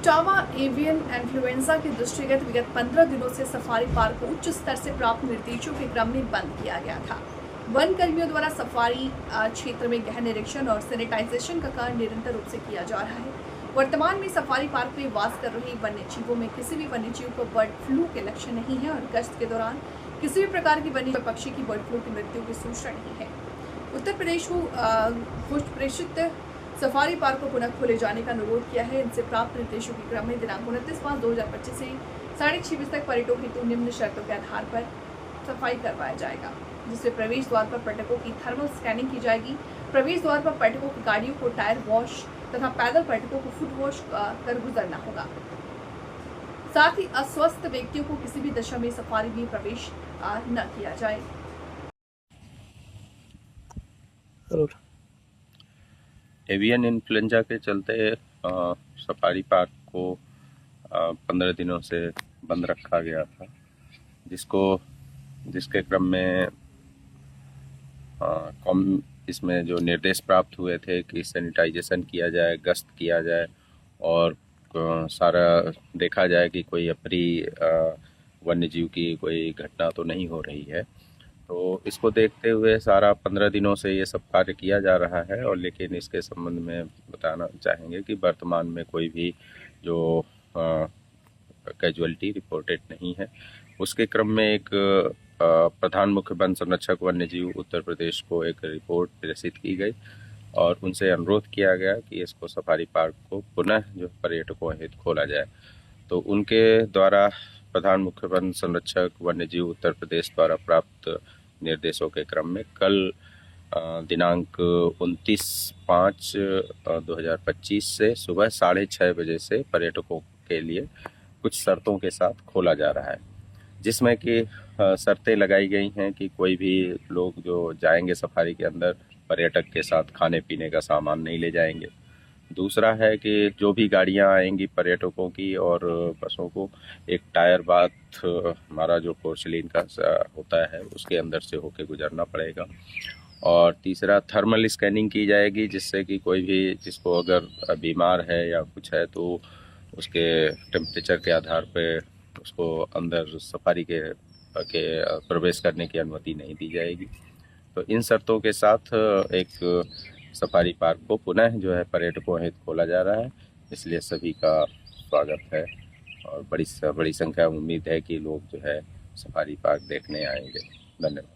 Ottawa avian influenza के दृष्टिगत विगत 15 दिनों से सफारी पार्क को उच्च स्तर से प्राप्त निर्देशों के क्रम में बंद किया गया था। वन कर्मियों द्वारा सफारी क्षेत्र में गहन निरीक्षण और सैनिटाइजेशन का कार्य निरंतर रूप से किया जा रहा है। वर्तमान में सफारी पार्क में वास कर रहे वन्य जीवों में किसी भी वन्य जीव को बर्ड फ्लू के लक्षण नहीं है और गश्त के दौरान किसी भी प्रकार की वन्य पक्षी की बर्ड फ्लू की मृत्यु की सूचना नहीं है। उत्तर प्रदेश को प्रेषित सफारी पार्क को पुनः खोले जाने का अनुरोध किया है। इनसे प्राप्त निर्देशों के क्रम में दिनांक 29 मार्च 2025 से 6:30 बजे तक पर्यटकों हेतु निम्न शर्तों के आधार पर सफाई करवाया जाएगा, जिसमें प्रवेश द्वार पर पर्यटकों की थर्मल स्कैनिंग की जाएगी। प्रवेश द्वार पर पर्यटकों की गाड़ियों को टायर वॉश तथा पैदल पर्यटकों को फुट वॉश कर गुजरना होगा। साथ ही अस्वस्थ व्यक्तियों को किसी भी दशा में सफारी में प्रवेश न किया जाए। एवियन इन्फ्लुएंजा के चलते सफारी पार्क को 15 दिनों से बंद रखा गया था, जिसके क्रम में इसमें जो निर्देश प्राप्त हुए थे कि सैनिटाइजेशन किया जाए, गश्त किया जाए और सारा देखा जाए कि कोई अप्रिय वन्य जीव की कोई घटना तो नहीं हो रही है। तो इसको देखते हुए सारा 15 दिनों से ये सब कार्य किया जा रहा है। और लेकिन इसके संबंध में बताना चाहेंगे कि वर्तमान में कोई भी जो कैजुअलिटी रिपोर्टेड नहीं है। उसके क्रम में एक प्रधान मुख्य वन संरक्षक वन्य जीव उत्तर प्रदेश को एक रिपोर्ट प्रेषित की गई और उनसे अनुरोध किया गया कि इसको सफारी पार्क को पुनः जो पर्यटकों हेतु खोला जाए। तो उनके द्वारा प्रधान मुख्य वन संरक्षक वन्य जीव उत्तर प्रदेश द्वारा प्राप्त निर्देशों के क्रम में कल दिनांक 29/5/2025 से सुबह 6:30 बजे से पर्यटकों के लिए कुछ शर्तों के साथ खोला जा रहा है, जिसमें कि शर्तें लगाई गई हैं कि कोई भी लोग जो जाएंगे सफारी के अंदर पर्यटक के साथ खाने पीने का सामान नहीं ले जाएंगे। दूसरा है कि जो भी गाड़ियां आएंगी पर्यटकों की और बसों को एक टायर बाथ हमारा जो पोर्सिलीन का होता है उसके अंदर से होके गुजरना पड़ेगा। और तीसरा थर्मल स्कैनिंग की जाएगी, जिससे कि कोई भी जिसको अगर बीमार है या कुछ है तो उसके टेम्परेचर के आधार पे उसको अंदर सफारी के प्रवेश करने की अनुमति नहीं दी जाएगी। तो इन शर्तों के साथ एक सफारी पार्क को पुनः जो है पर्यटकों हेतु खोला जा रहा है। इसलिए सभी का स्वागत है और बड़ी संख्या में उम्मीद है कि लोग जो है सफारी पार्क देखने आएंगे। धन्यवाद।